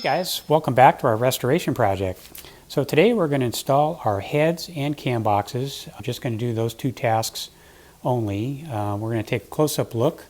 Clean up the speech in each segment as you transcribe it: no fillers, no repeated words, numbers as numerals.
Guys, welcome back to our restoration project. So today we're going to install our heads and cam boxes. I'm just going to do those two tasks only. We're going to take a close-up look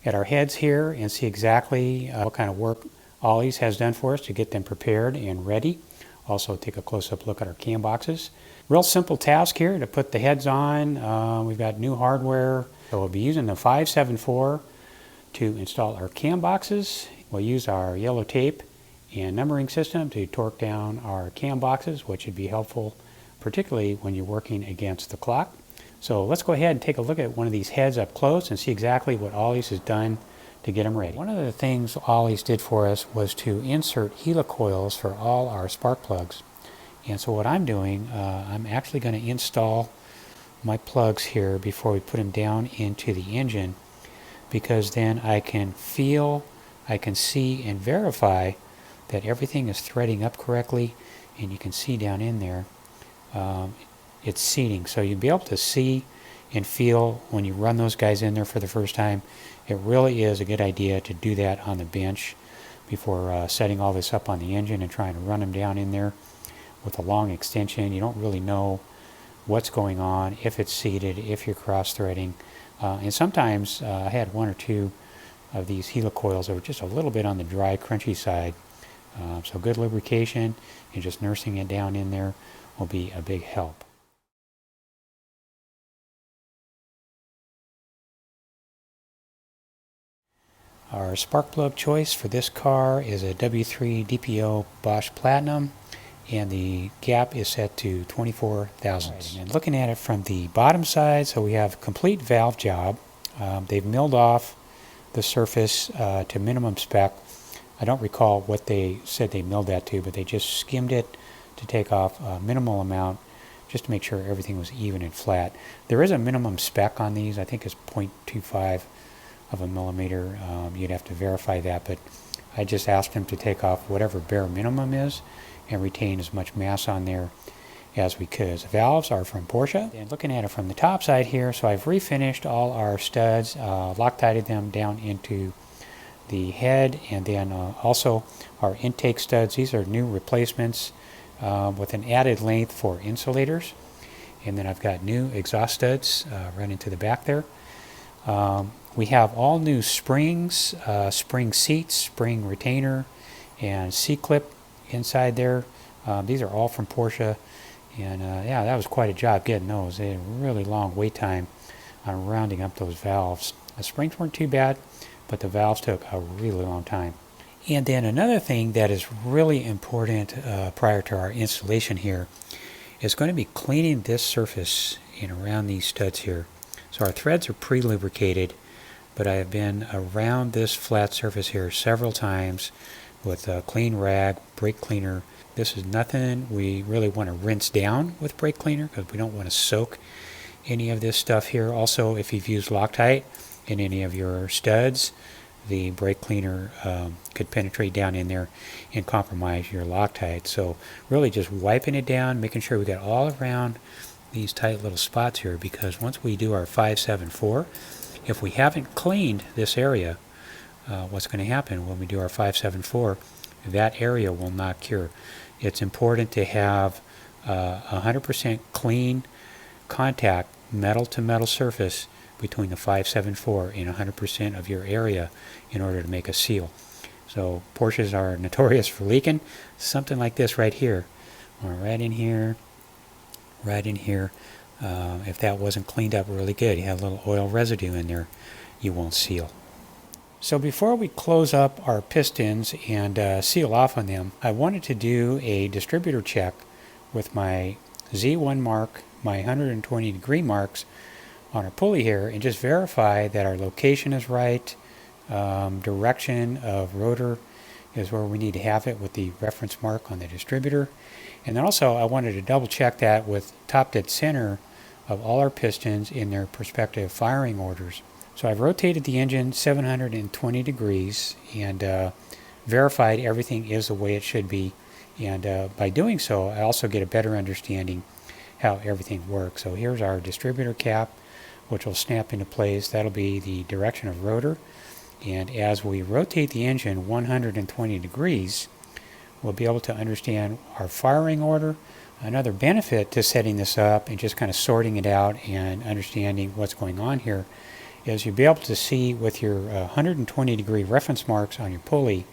at our heads here and see exactly what kind of work Ollie's has done for us to get them prepared and ready. Also take a close-up look at our cam boxes. Real simple task here to put the heads on. We've got new hardware. So we'll be using the 574 to install our cam boxes. We'll use our yellow tape and numbering system to torque down our cam boxes, which would be helpful particularly when you're working against the clock. So let's go ahead and take a look at one of these heads up close and see exactly what Ollie's has done to get them ready. One of the things Ollie's did for us was to insert helicoils for all our spark plugs. And so what I'm doing, I'm actually going to install my plugs here before we put them down into the engine, because then I can feel, I can see and verify that everything is threading up correctly, and you can see down in there it's seating. So you'll be able to see and feel when you run those guys in there for the first time. It really is a good idea to do that on the bench before setting all this up on the engine and trying to run them down in there with a long extension. You don't really know what's going on, if it's seated, if you're cross-threading. And sometimes I had one or two of these helicoils that were just a little bit on the dry, crunchy side. So good lubrication and just nursing it down in there will be a big help. Our spark plug choice for this car is a W3 DPO Bosch Platinum, and the gap is set to 24 thousandths. And looking at it from the bottom side, so we have a complete valve job. They've milled off the surface to minimum spec. I don't recall what they said they milled that to, but they just skimmed it to take off a minimal amount just to make sure everything was even and flat. There is a minimum spec on these. I think it's 0.25 of a millimeter. You'd have to verify that, but I just asked them to take off whatever bare minimum is and retain as much mass on there as we could. The valves are from Porsche. And looking at it from the top side here, so I've refinished all our studs, Loctited them down into the head, and then also our intake studs. These are new replacements with an added length for insulators. And then I've got new exhaust studs running to the back there. We have all new springs, spring seats, spring retainer, and C-clip inside there. These are all from Porsche. And yeah, that was quite a job getting those. They had a really long wait time on rounding up those valves. The springs weren't too bad, but the valves took a really long time. And then another thing that is really important prior to our installation here is going to be cleaning this surface and around these studs here. So our threads are pre-lubricated, but I have been around this flat surface here several times with a clean rag, brake cleaner. This is nothing we really want to rinse down with brake cleaner because we don't want to soak any of this stuff here. Also, if you've used Loctite in any of your studs, the brake cleaner could penetrate down in there and compromise your Loctite. So really just wiping it down, making sure we got all around these tight little spots here, because once we do our 574, if we haven't cleaned this area, what's going to happen when we do our 574, that area will not cure. It's important to have 100% clean contact, metal to metal surface between the 574 and 100% of your area in order to make a seal. So Porsches are notorious for leaking. Something like this right here, or right in here, right in here. If that wasn't cleaned up really good, you have a little oil residue in there, you won't seal. So before we close up our pistons and seal off on them, I wanted to do a distributor check with my Z1 mark, my 120 degree marks on our pulley here, and just verify that our location is right, direction of rotor is where we need to have it with the reference mark on the distributor. And then also I wanted to double check that with top dead center of all our pistons in their respective firing orders. So I've rotated the engine 720 degrees and verified everything is the way it should be. And by doing so, I also get a better understanding how everything works. So here's our distributor cap, which will snap into place. That'll be the direction of rotor. And as we rotate the engine 120 degrees, we'll be able to understand our firing order. Another benefit to setting this up and just kind of sorting it out and understanding what's going on here is you'll be able to see with your 120 degree reference marks on your pulley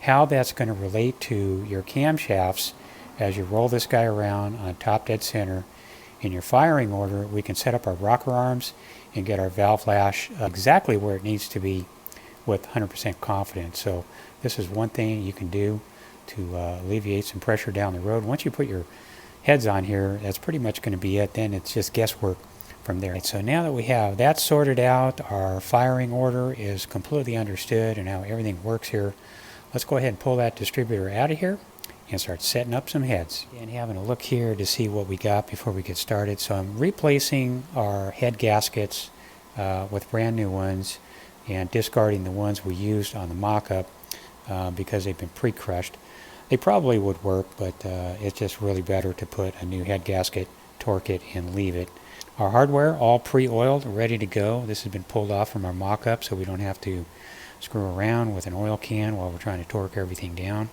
how that's going to relate to your camshafts as you roll this guy around on top dead center. In your firing order, we can set up our rocker arms and get our valve lash exactly where it needs to be with 100% confidence. So this is one thing you can do to alleviate some pressure down the road. Once you put your heads on here, that's pretty much going to be it. Then it's just guesswork from there. So now that we have that sorted out, our firing order is completely understood and how everything works here, let's go ahead and pull that distributor out of here and start setting up some heads. And having a look here to see what we got before we get started. So I'm replacing our head gaskets with brand new ones and discarding the ones we used on the mock-up because they've been pre-crushed. They probably would work, but it's just really better to put a new head gasket, torque it, and leave it. Our hardware all pre-oiled, ready to go. This has been pulled off from our mock-up so we don't have to screw around with an oil can while we're trying to torque everything down.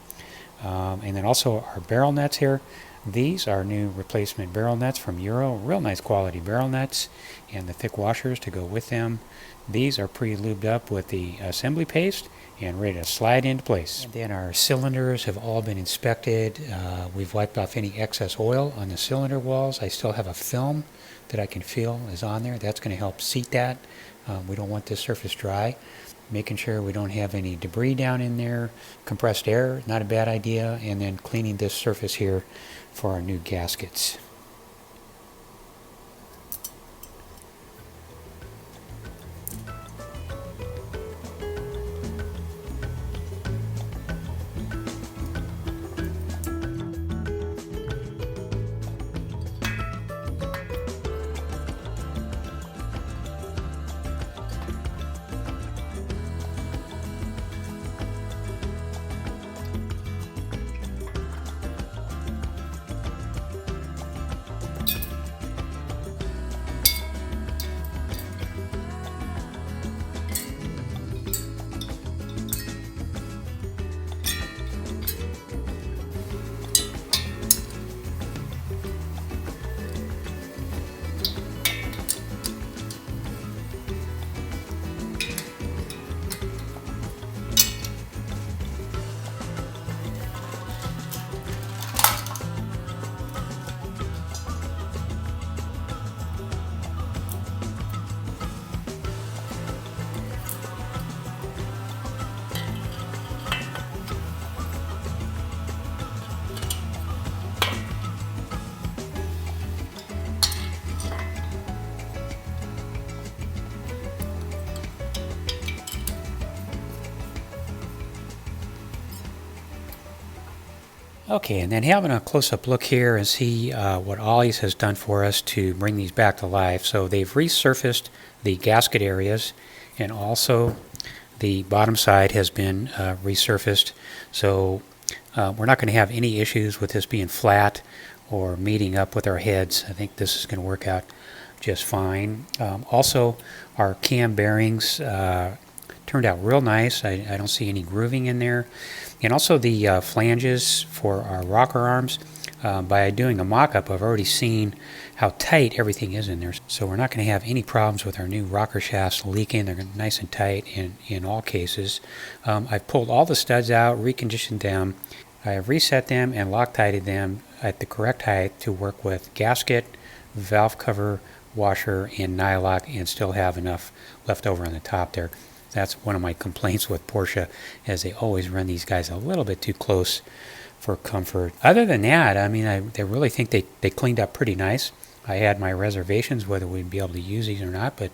And then also our barrel nuts here. These are new replacement barrel nuts from Euro. Real nice quality barrel nuts and the thick washers to go with them. These are pre-lubed up with the assembly paste and ready to slide into place. And then our cylinders have all been inspected. We've wiped off any excess oil on the cylinder walls. I still have a film that I can feel is on there. That's going to help seat that. We don't want this surface dry. Making sure we don't have any debris down in there. Compressed air, not a bad idea. And then cleaning this surface here for our new gaskets. Okay, and then having a close-up look here and see what Ollie's has done for us to bring these back to life. So they've resurfaced the gasket areas, and also the bottom side has been resurfaced. So we're not going to have any issues with this being flat or meeting up with our heads. I think this is going to work out just fine. Also, our cam bearings turned out real nice. I don't see any grooving in there. And also the flanges for our rocker arms. By doing a mock-up, I've already seen how tight everything is in there. So we're not going to have any problems with our new rocker shafts leaking. They're nice and tight in all cases. I've pulled all the studs out, reconditioned them. I have reset them and Loctited them at the correct height to work with gasket, valve cover, washer, and nylock, and still have enough left over on the top there. That's one of my complaints with Porsche, as they always run these guys a little bit too close for comfort. Other than that, I mean, I really think they cleaned up pretty nice. I had my reservations whether we'd be able to use these or not, but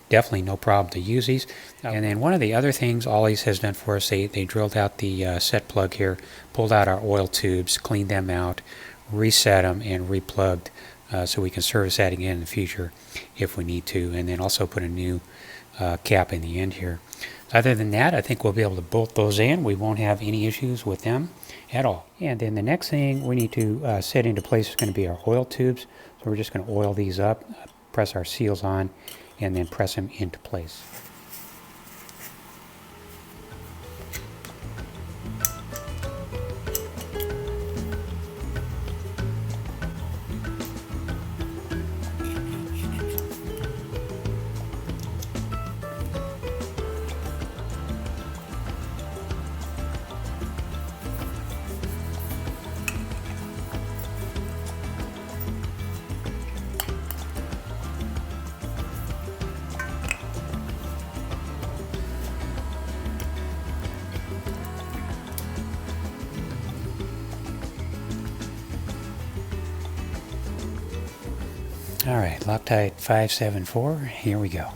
definitely no problem to use these. And then one of the other things Ollie's has done for us, they drilled out the set plug here, pulled out our oil tubes, cleaned them out, reset them, and replugged so we can service that again in the future if we need to, and then also put a new cap in the end here. Other than that, I think we'll be able to bolt those in. We won't have any issues with them at all. And then the next thing we need to set into place is going to be our oil tubes. So we're just going to oil these up, press our seals on, and then press them into place. All right, Loctite 574, here we go.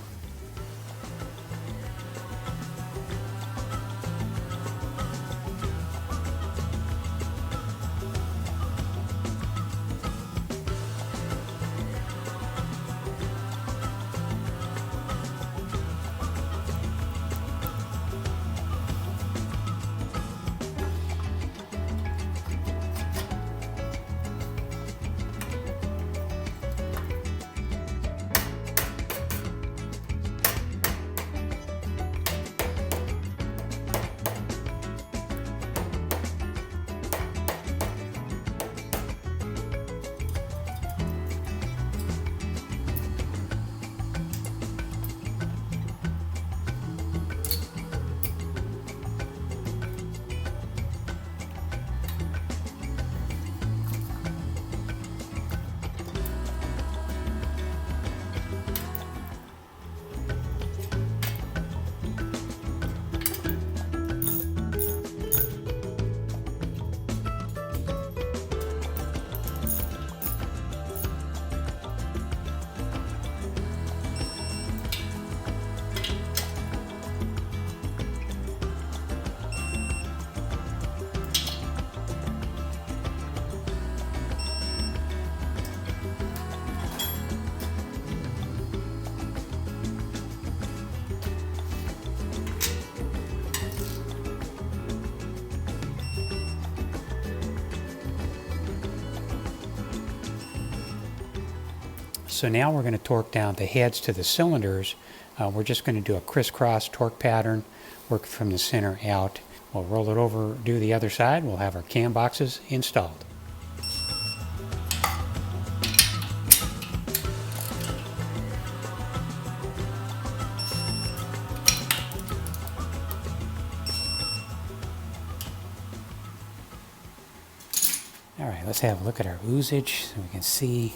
So now we're going to torque down the heads to the cylinders. We're just going to do a crisscross torque pattern, work from the center out. We'll roll it over, do the other side. We'll have our cam boxes installed. All right, let's have a look at our oozage so we can see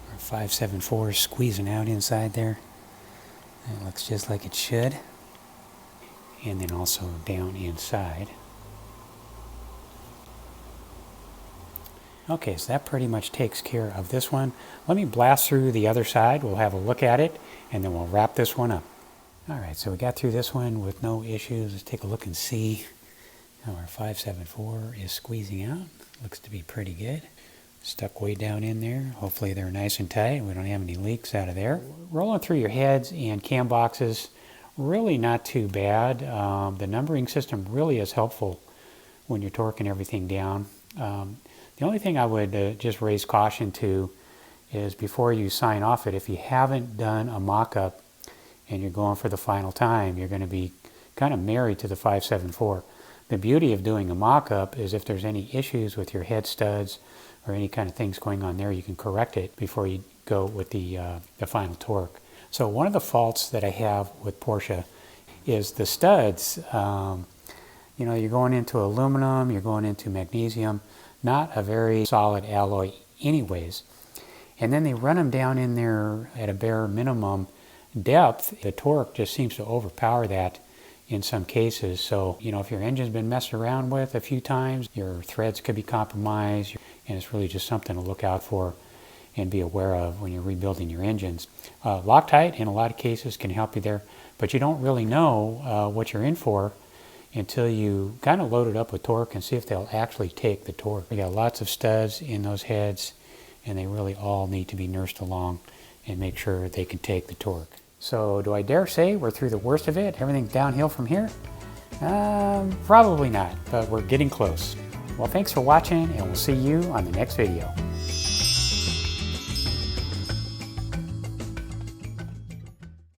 our 574 is squeezing out inside there. It looks just like it should. And then also down inside. Okay, so that pretty much takes care of this one. Let me blast through the other side. We'll have a look at it and then we'll wrap this one up. All right, so we got through this one with no issues. Let's take a look and see how our 574 is squeezing out. Looks to be pretty good. Stuck way down in there. Hopefully they're nice and tight. We don't have any leaks out of there. Rolling through your heads and cam boxes, really not too bad. The numbering system really is helpful when you're torquing everything down. The only thing I would just raise caution to is before you sign off it, if you haven't done a mock-up and you're going for the final time, you're going to be kind of married to the 574. The beauty of doing a mock-up is if there's any issues with your head studs or any kind of things going on there, you can correct it before you go with the final torque. So one of the faults that I have with Porsche is the studs. You know, you're going into aluminum, you're going into magnesium, not a very solid alloy anyways. And then they run them down in there at a bare minimum depth. The torque just seems to overpower that in some cases. So, you know, if your engine's been messed around with a few times, your threads could be compromised, and it's really just something to look out for and be aware of when you're rebuilding your engines. Loctite, in a lot of cases, can help you there, but you don't really know what you're in for until you kind of load it up with torque and see if they'll actually take the torque. We got lots of studs in those heads, and they really all need to be nursed along and make sure they can take the torque. So do I dare say we're through the worst of it? Everything's downhill from here? Probably not, but we're getting close. Well, thanks for watching, and we'll see you on the next video.